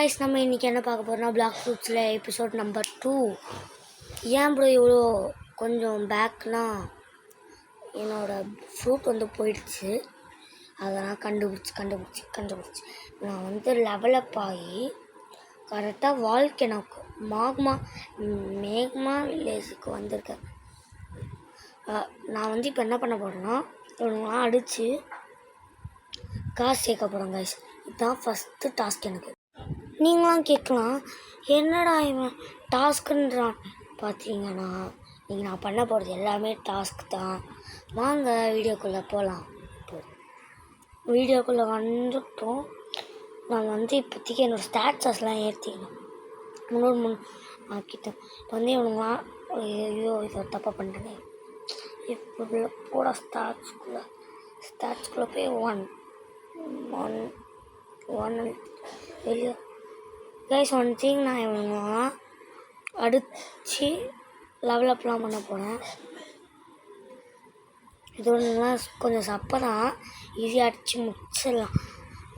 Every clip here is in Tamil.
கைஸ் நம்ம இன்றைக்கி என்ன பார்க்க போகிறோம்னா பிளாக் ஃப்ரூட்ஸில் எபிசோட் நம்பர் 2. ஏன் ப்ரோ இவ்வளோ கொஞ்சம் பேக்னா என்னோடய ஃப்ரூட் வந்து போயிடுச்சு. அதை நான் கண்டுபிடிச்சி நான் வந்து லெவலப் ஆகி கரெக்டாக வால்கேனோக்கு மேக்மா வில்லேஜுக்கு வந்திருக்கேன். நான் வந்து இப்போ என்ன பண்ண போகிறேன்னா இவங்களாம் அடித்து காசு சேர்க்க போகிறேன் கைஸ். இதுதான் ஃபஸ்ட்டு டாஸ்க் எனக்கு. நீங்களாம் கேட்கலாம், என்னடா இவன் டாஸ்க்குன்றான். பார்த்தீங்கன்னா நீங்கள் நான் பண்ண போகிறது எல்லாமே டாஸ்க் தான். வாங்க வீடியோக்குள்ளே போகலாம். வீடியோக்குள்ளே வந்துட்டோம். நான் வந்து இப்போதைக்கு என்னோடய ஸ்டாட்ஸஸ்லாம் ஏற்றிக்கணும். ஆக்கிட்டேன். இப்போ வந்து இவனுங்களாம் ஐயோ இதை தப்பாக பண்ணிட்டேனே. இப்போ போட ஸ்டாட்ஸ்குள்ளே போய் ஒன் வெளியே கைஸ் ஒன் திங், நான் இவங்களாம் அடித்து லெவலப்லாம் பண்ண போகிறேன். இது ஒன்றுலாம் கொஞ்சம் சப்பை தான், ஈஸியாக அடித்து முடிச்சிடலாம்.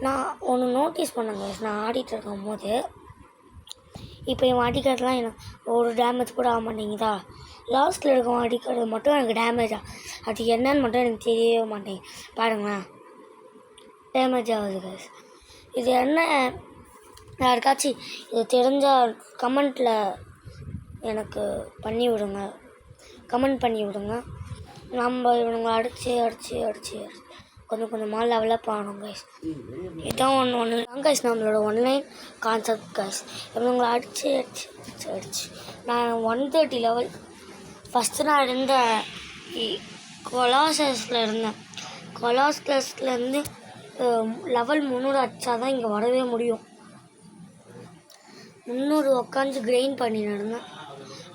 நான் ஒன்று நோட்டீஸ் பண்ணேங்க, நான் ஆடிட்டு இருக்கும் போது இப்போ என் அடிக்கிறதுலாம் எனக்கு ஒரு டேமேஜ் கூட ஆக மாட்டேங்குதா. லாஸ்ட்டில் இருக்கும் அடிக்கிறது மட்டும் எனக்கு டேமேஜாக, அது என்னன்னு மட்டும் எனக்கு தெரியவே மாட்டேங்குது. பாருங்களேன், டேமேஜ் ஆகுது கைஸ். இது என்ன, யாருக்காச்சும் இது தெரிஞ்சால் கமெண்ட் பண்ணி விடுங்க. நம்ம இவனுங்களை அடித்து கொஞ்சம் கொஞ்சமாக லெவலப் ஆகணும் கைஸ். இதுதான் ஒன்று தான் கைஸ் நம்மளோட ஒன்லைன் கான்செப்ட் கைஸ். இவனுங்களை அடித்து நான் 130 லெவல். ஃபஸ்ட்டு நான் இருந்த கொலாசஸில் இருந்தேன். கொலாசஸ்லேருந்து லெவல் 300 அடித்தா தான் இங்கே வரவே முடியும். 300 உட்காந்து கிரெயின் பண்ணின்னு இருந்தேன்.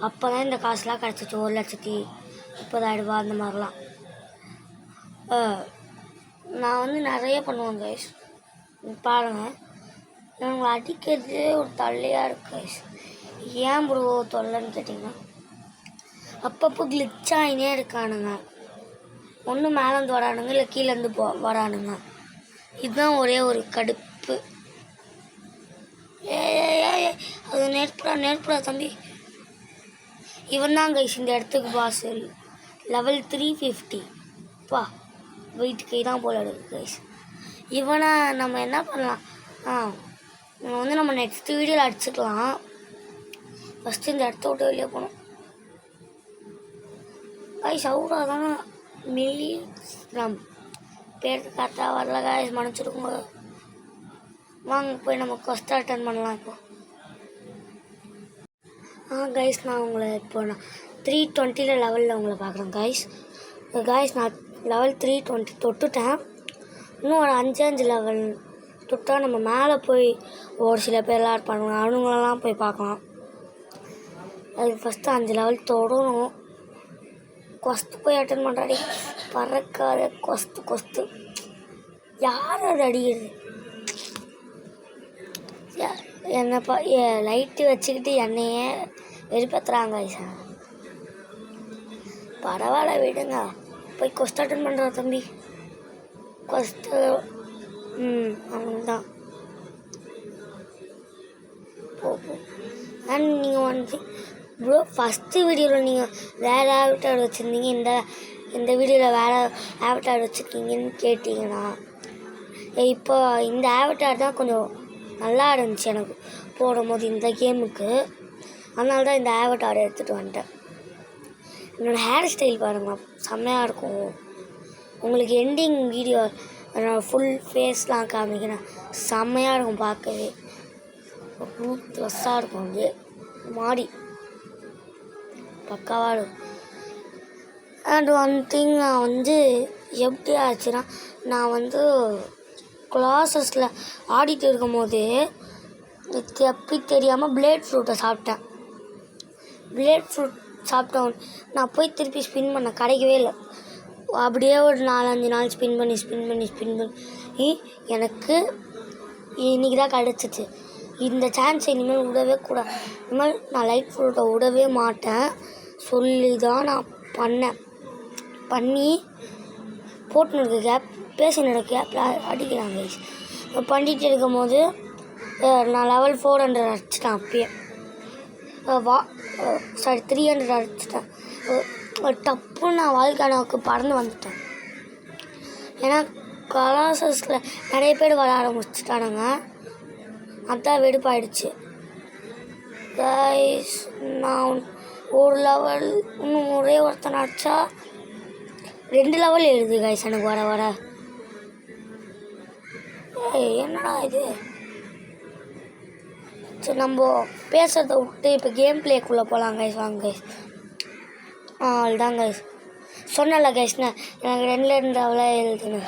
அப்போ தான் இந்த காசுலாம் கிடச்சிச்சு. 1,30,000 அந்த மாதிரிலாம். நான் வந்து நிறைய பண்ணுவேன் கைஸ். பாருங்கள், இவங்களை அடிக்கிறதே ஒரு தொல்லையாக இருக்குது கைஸ். ஏன் ப்ரோ தொல்லைன்னு கேட்டிங்கன்னா, அப்பப்போ கிளிச் ஆகினே இருக்கானுங்க. ஒன்று மேலேருந்து வரானுங்க, இல்லை கீழேருந்து வரானுங்க. இதுதான் ஒரே ஒரு கடுப்பு. அது நேர்ப்புடா தம்பி. இவன் தான் கைஸ் இந்த இடத்துக்கு பாஸ். லெவல் 350 பா, வெயிட் கை தான் போல இருக்குது கைஸ். இவனை நம்ம என்ன பண்ணலாம், இவனை வந்து நம்ம நெக்ஸ்ட் வீடியோவில் அடிச்சுக்கலாம். ஃபஸ்ட்டு இந்த இடத்த விட்டு வெளியே போகணும் கைஸ். அவுடா தானே மில்லியம் பேருக்கு கரெக்டாக வரல கைஸ், மன்னிச்சிருக்கோங்க. வாங்க போய் நம்ம கொஸ்ட் அட்டன் பண்ணலாம். இப்போ கைஸ் நான் உங்களை இப்போ 320 லெவலில் உங்களை பார்க்குறேன் கைஸ். நான் லெவல் 320 தொட்டுட்டேன். இன்னும் ஒரு 5 லெவல் தொட்டால் நம்ம மேலே போய் ஒரு சில பேர்லாம் இருப்பாங்க, அவங்களெல்லாம் போய் பார்க்கலாம். அதுக்கு ஃபஸ்ட்டு 5 லெவல் தொடணும். கொஸ்ட்டு போய் அட்டன் பண்ணுறாடி, பறக்காத கொஸ்ட்டு யார் அது அடிக்கிறது? என்னப்பா லைட்டு வச்சுக்கிட்டு என்னையே வெறுப்பத்துறாங்க ஐசா. பரவாயில்ல விடுங்க, போய் கொஸ்ட் அட்டன் பண்ணுறா தம்பி. கொஸ்ட்டு அவன்தான் போ. அண்ட் நீங்கள் வந்து ப்ரோ ஃபஸ்ட்டு வீடியோவில் நீங்கள் வேறு ஆவட்டார் வச்சுருந்தீங்க, இந்த வீடியோவில் வேறு ஆவட்டார் வச்சுருக்கீங்கன்னு கேட்டிங்கன்னா, இப்போ இந்த ஆவட்டார் தான் கொஞ்சம் நல்லா இருந்துச்சு எனக்கு போடும்போது இந்த கேமுக்கு. அதனால தான் இந்த ஆவட்டார் எடுத்துகிட்டு வந்துட்டேன். என்னோடய ஹேர் ஸ்டைல் பாருங்கள், செம்மையாக இருக்கும். உங்களுக்கு எண்டிங் வீடியோ நான் ஃபுல் ஃபேஸ்லாம் காமிக்கிறேன், செம்மையாக இருக்கும் பார்க்கவே. ட்ரெஸ்ஸாக இருக்கும், அப்படியே மாடி பக்காவாக இருக்கும். அண்ட் ஒன் திங், நான் வந்து எப்படி ஆச்சுன்னா, நான் வந்து கிளாஸஸில் ஆடிட்டு இருக்கும் போது எப்படி தெரியாமல் பிளேட் ஃப்ரூட்டை சாப்பிட்டேன். பிளேட் ஃப்ரூட் சாப்பிட்டோம். நான் போய் திருப்பி ஸ்பின் பண்ண கிடைக்கவே இல்லை. அப்படியே ஒரு 4-5 நாள் ஸ்பின் பண்ணி எனக்கு இன்றைக்கி தான் கிடச்சிச்சு. இந்த சான்ஸ் இனிமேல் விடவே கூடாது. இனிமேல் நான் லைட் ஃப்ரூட்டை விடவே மாட்டேன் சொல்லி தான் நான் பண்ணி போட்டுன்னு இருக்க கேப் பேசினோட கேப்பில் அடிக்கிறாங்க. பண்ணிகிட்டு இருக்கும் போது நான் லெவல் 400 அடிச்சிட்டேன் அப்பயே. சாரி 300 அடிச்சிட்டேன். டப்புன்னு நான் வாழ்க்கைக்கு பறந்து வந்துட்டேன். ஏன்னா கலாசஸில் நிறைய பேர் வர ஆரம்பிச்சிட்டானுங்க. அதான் வெடுப்பாயிடுச்சு கைஸ். நான் ஒரு லெவல் இன்னும் ஒரே ஒருத்தனை அடித்தா 2 லெவல் எழுது கைஸ் எனக்கு வர வர. என்னடா இது? சரி நம்ம பேசுகிறத விட்டு இப்போ கேம் பிளேக்குள்ளே போகலாம் கைஸ். வாங்க கைஸ். அவ்வளோதான் கைஸ். சொன்னல கைஸ்ண்ணே எனக்கு 2 லெவலே எழுதுன்னு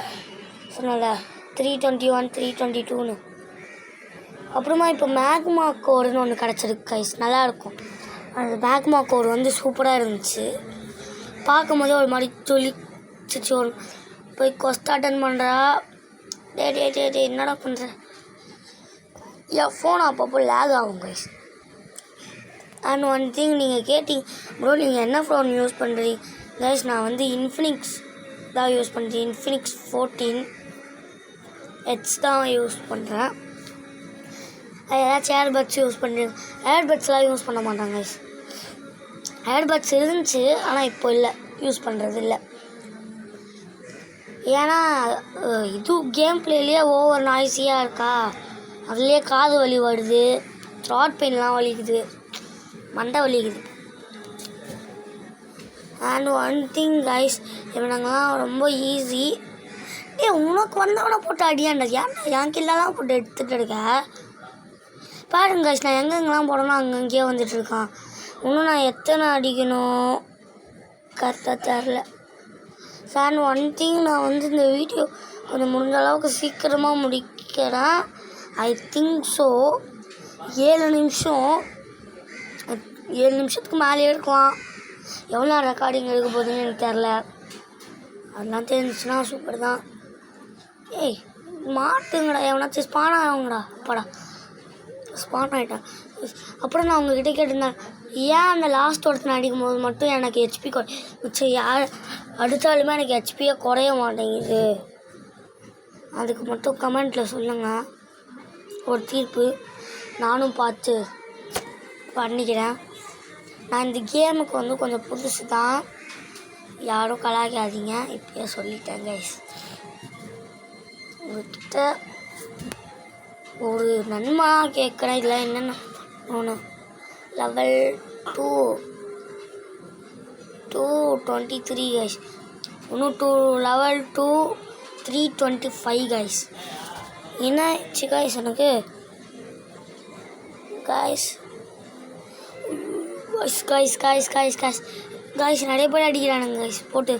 சொன்னல. 321 322ன்னு. அப்புறமா இப்போ மேக்மா கோடுன்னு ஒன்று கிடச்சிருக்கு கைஸ். நல்லாயிருக்கும். அந்த மேக்மா கோடு வந்து சூப்பராக இருந்துச்சு. பார்க்கும் போதே ஒரு மாதிரி சொல்லிச்சு. ஒரு போய் கொஸ்ட் அட்டன் பண்ணுறா. டே என்னடா பண்ணுற? என் ஃபோன் அப்பப்போ லேக் ஆகும் கைஸ். அண்ட் ஒன் திங் நீங்கள் கேட்டிங்க ப்ரோ நீங்கள் என்ன ஃபோன் யூஸ் பண்ணுறீங்க கைஸ்? நான் வந்து இன்ஃபினிக்ஸ் தான் யூஸ் பண்ணுறேன். இன்ஃபினிக்ஸ் 14H தான் யூஸ் பண்ணுறேன். ஏதாச்சும் ஏர்பட்ஸ் யூஸ் பண்ணுறேன். ஏர்பட்ஸ்லாம் யூஸ் பண்ண மாட்டாங்க கைஸ். ஏர்பட்ஸ் இருந்துச்சு ஆனால் இப்போ இல்லை, யூஸ் பண்ணுறது இல்லை. ஏன்னா இது கேம் பிளேலேயே ஓவர் நாய்ஸியாக இருக்கா, அதுலேயே காது வலி வருது, த்ராட் பெயின்லாம் வலிக்குது, மண்டை வலிக்குது. அண்ட் ஒன் திங் கைஸ், இவனுங்கெல்லாம் ரொம்ப ஈஸி. உனக்கு வந்தவனை போட்டு அடியாண்டா. ஏன்டா என் கில்லெல்லாம் போட்டு எடுத்துகிட்டு இருக்க? பாருங்க கைஸ், நான் எங்கெங்கெல்லாம் போடணும் அங்கங்கேயே வந்துட்டுருக்கான். இன்னும் நான் எத்தனை அடிக்கணும் கரெக்டாக தெரில. சார் ஒன் திங், நான் வந்து இந்த வீடியோ கொஞ்சம் முடிஞ்ச அளவுக்கு சீக்கிரமாக முடிக்கிறேன். ஐ திங்க் ஸோ 7 நிமிஷத்துக்கு மேலே எடுக்கலாம். எவ்வளோ ரெக்கார்டிங் எடுக்க போகுதுன்னு எனக்கு தெரில. அதெல்லாம் தெரிஞ்சிச்சுன்னா சூப்பர் தான். மாட்டுங்கடா, எவனாச்சும் ஸ்பான் ஆகுங்கடா. அப்பாடா ஸ்பான் ஆகிட்டேன். அப்புறம் நான் உங்ககிட்ட கேட்டிருந்தேன், ஏன் அந்த லாஸ்ட் ஒருத்தனை அடிக்கும் போது மட்டும் எனக்கு ஹெச்பி மிச்சம் யார் அடித்தாலுமே எனக்கு ஹெச்பியை குறைய மாட்டேங்குது? அதுக்கு மட்டும் கமெண்ட்டில் சொல்லுங்கள். ஒரு தீர்ப்பு நானும் பார்த்து பண்ணிக்கிறேன். நான் இந்த கேமுக்கு வந்து கொஞ்சம் புதுசு தான், யாரும் கலாய்க்காதீங்க, இப்போயே சொல்லிட்டேன் கைஸ். உங்கள்கிட்ட ஒரு நன்மை கேட்குறேன். இதில் என்னென்ன ஒன்று லெவல் 223 கைஸ். இன்னும் லெவல் 325 கைஸ். என்ன ஆச்சு கைஸ் எனக்கு? கைஸ் நிறைய பேர் அடிக்கிறானுங்க கைஸ் போட்டு.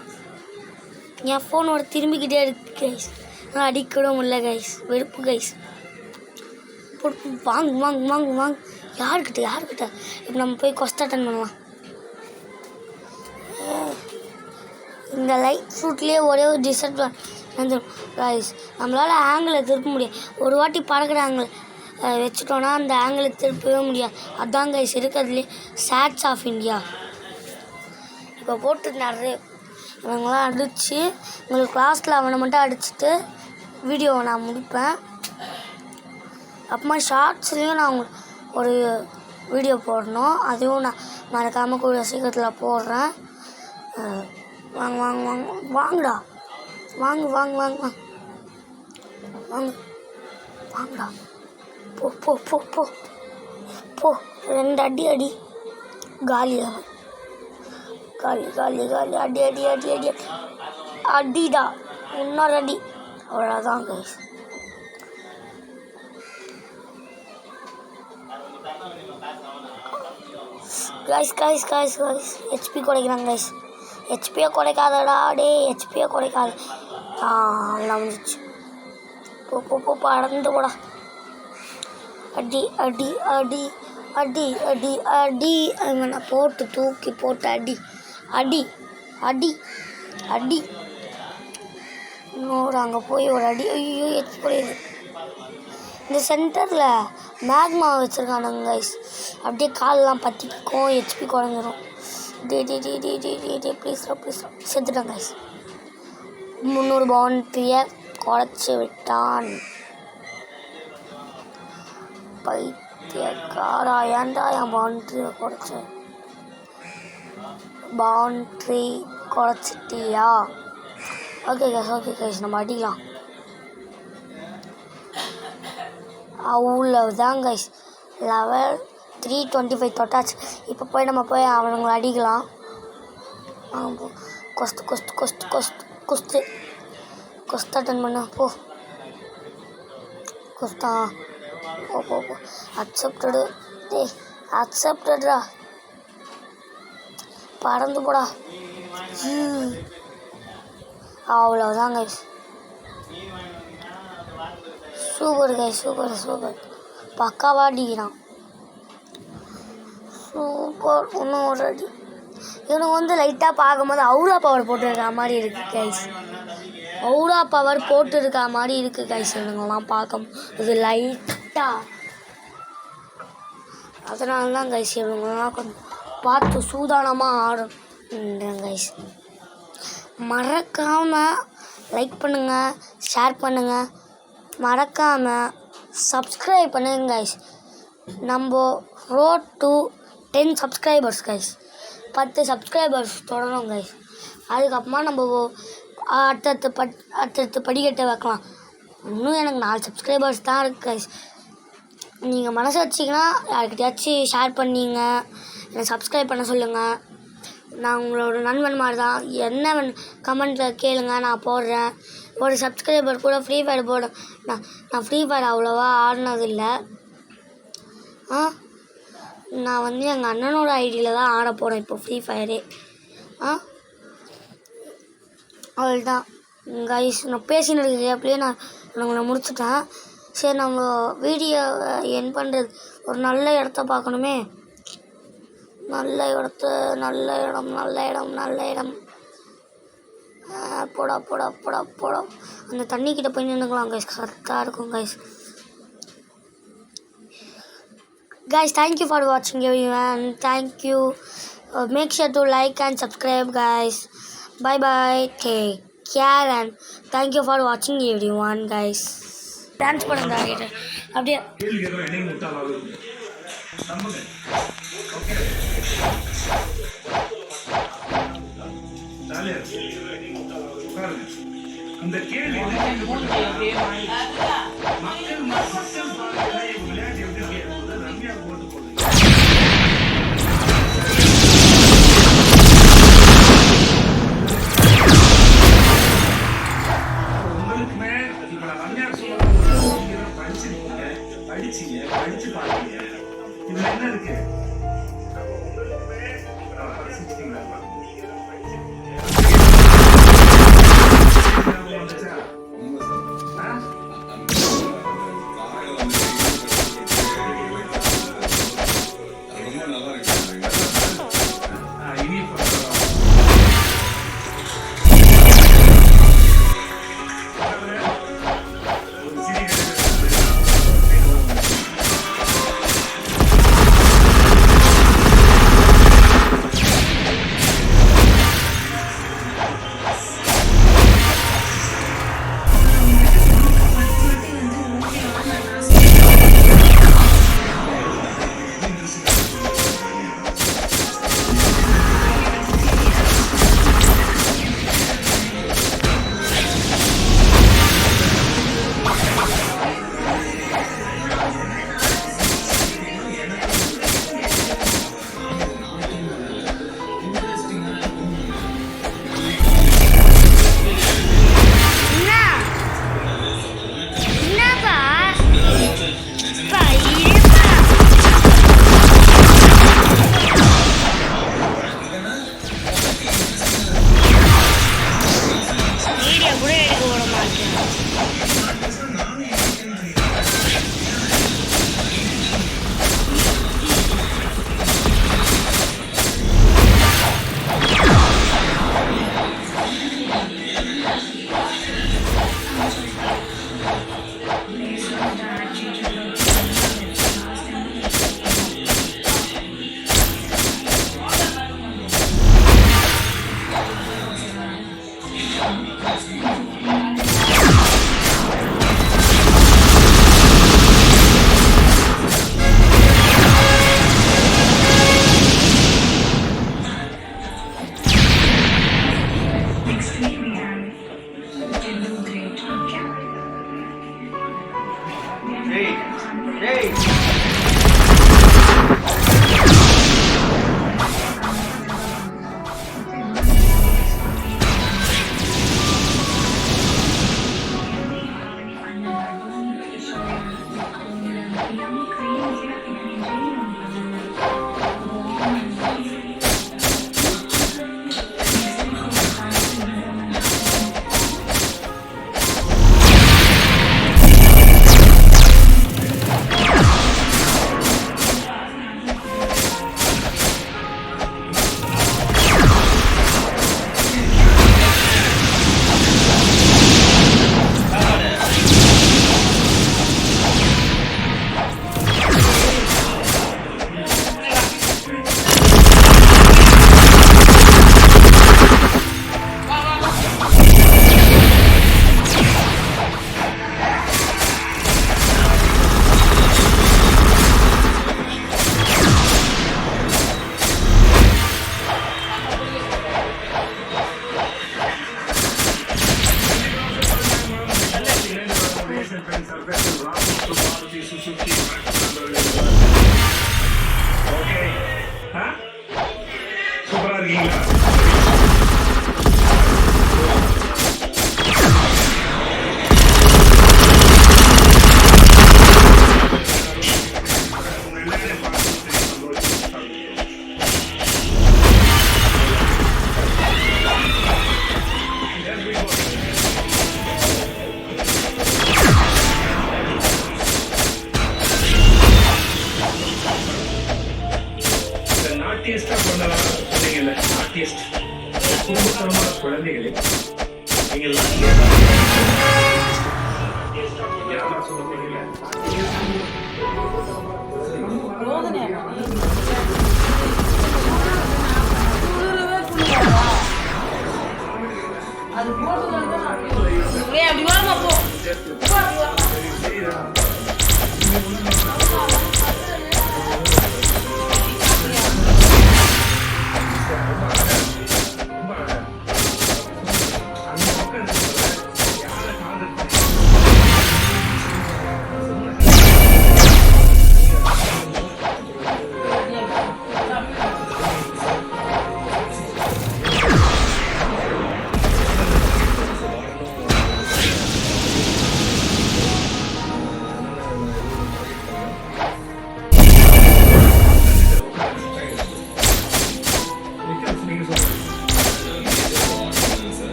என் ஃபோனோட திரும்பிக்கிட்டே இருக்கு கைஸ். நான் அடிக்கூட முடியல கைஸ். வெறுப்பு கைஸ். போட்டு வாங்க யாருக்கிட்ட இப்போ நம்ம போய் கொஸ்ட் அட்டன் பண்ணலாம். இந்த லைட் ஃப்ரூட்லேயே ஒரே ஒரு டிஸ்அட்வான்டேஜ் கைஸ், நம்மளால் ஆங்கிளை திருப்ப முடியாது. ஒரு வாட்டி பறக்கிற ஆங்கிள் வச்சுட்டோன்னா அந்த ஆங்கிளை திருப்பவே முடியாது. அதான் கைஸ் இருக்கிறதுலே சேட்ஸ் ஆஃப் இந்தியா. இப்போ போட்டு நிறைய இவங்களாம் அடித்து உங்களுக்கு கிளாஸில் அவனை மட்டும் அடிச்சுட்டு வீடியோவை நான் முடிப்பேன். அப்புறமா ஷார்ட்ஸ்லேயும் நான் ஒரு வீடியோ போடணும். அதுவும் நான் மறக்காமல் கூட சீக்கிரத்தில் போடுறேன். வாங்கடா வாங்கடா போ 2 அடி காலியாக காலி அடி அடிடா. இன்னொரு அடி, அவ்வளோதான் கைஸ். கைஸ் ஹெச்பி குறைக்கிறாங்க கைஸ். ஹெச்பியை குறைக்காதடா டே, ஹெச்பியை குறைக்காது. எல்லாம் வந்துச்சு. போ பறந்து போடா. அடி அவனை போட்டு தூக்கி போட்டு அடி. இன்னொரு அங்கே போய் ஒரு அடி. ஐயோ ஹெச்பி குறையுது. இந்த சென்டரில் மேக்மா வச்சுருக்கானுங்க கைஸ். அப்படியே காலெலாம் பற்றிக்கும், ஹெச்பி குறைஞ்சிரும். டே ப்ளீஸ் செத்துட்டான் கைஸ். 300 பவுண்டரியை குறைச்சி விட்டான். பைத்தியக்காரா, ஏன்டா என் பவுண்ட்ரியை குறைச்ச? பவுண்ட்ரி குறைச்சிட்டியா? ஓகே கைஸ் நம்ம அடிக்கலாம். அவ்வளோதான் கைஸ், லெவல் 325 தொட்டாச்சு. இப்போ போய் நம்ம போய் அவனுங்களை அடிக்கலாம். கொஸ்ட் அட்டன் பண்ண போ. கொஸ்டா போ அக்செப்டடு. டேய் அக்செப்டட்ரா, பறந்து போடா. அவ்வளோதான் கைஸ். சூப்பர் கைஸ், சூப்பர் பக்காவா அடிக்கிறான். சூப்பர். இன்னும் ஒரு அடி. இவனுக்கு லைட்டாக பார்க்கும்போது அவுரா பவர் போட்டுருக்க மாதிரி இருக்குது கைஸ். அவுரா பவர் போட்டுருக்க மாதிரி இருக்குது கைஸ். இவனுங்கெல்லாம் பார்க்கும்போது லைட்டாக. அதனால தான் கைஸ் இவனுங்கெல்லாம் கொஞ்சம் பார்த்து சூதானமாக ஆடும் கைஸ். மறக்காமல் லைக் பண்ணுங்கள், ஷேர் பண்ணுங்கள், மறக்காமல் சப்ஸ்கிரைப் பண்ணுங்க கைஸ். நம்ம road to 10 subscribers guys. 10 subscribers தொடரும் கைஸ். அதுக்கப்புறமா நம்ம அடுத்தடுத்து படிக்கட்டை வைக்கலாம். இன்னும் எனக்கு 4 சப்ஸ்கிரைபர்ஸ் தான் இருக்குது கைஸ். நீங்கள் மனசு வச்சிங்கன்னா யாருக்கிட்டையாச்சும் ஷேர் பண்ணிங்க, என்னை சப்ஸ்கிரைப் பண்ண சொல்லுங்கள். நான் உங்களோட நண்பன் மாதிரி தான். என்ன கமெண்ட்டில் கேளுங்க, நான் போடுறேன். ஒரு சப்ஸ்கிரைபர் கூட ஃப்ரீ ஃபயர் போட. நான் ஃப்ரீ ஃபயர் அவ்வளோவா ஆடினதில்லை. நான் எங்கள் அண்ணனோட ஐடியில் தான் ஆட போகிறேன் இப்போ ஃப்ரீ ஃபயரே. அவ்வளோதான் கைஸ். நான் பேசின்னு இருக்கிறேன் அப்படியே நான் உங்களை முடிச்சுட்டேன். சரி, நம்ம வீடியோ என் பண்ணுறது ஒரு நல்ல இடத்த பார்க்கணுமே. நல்ல இடம் போடா. அந்த தண்ணிக்கிட்ட போய் நின்றுக்கலாம் கைஸ், கரெக்டாக இருக்கும் guys. Guys, thank you for watching everyone. Thank you. Make sure to like and subscribe guys. Bye. Take care and thank you for watching everyone guys. Dance பண்ணுங்க அப்படியே. இந்த கேள்வி படிச்சு பாருங்க. இதுல என்ன இருக்கு?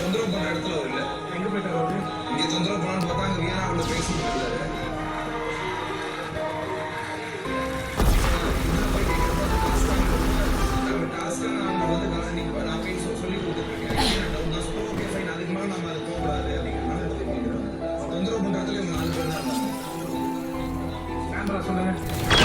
தொந்தரவு பண்ண இடத்துல அவர் இல்லை. எங்கே தொந்தரவு பண்ணான்னு பார்த்தா அங்கே வீணா உள்ள பேசி கேமரா சொல்லுங்கள்.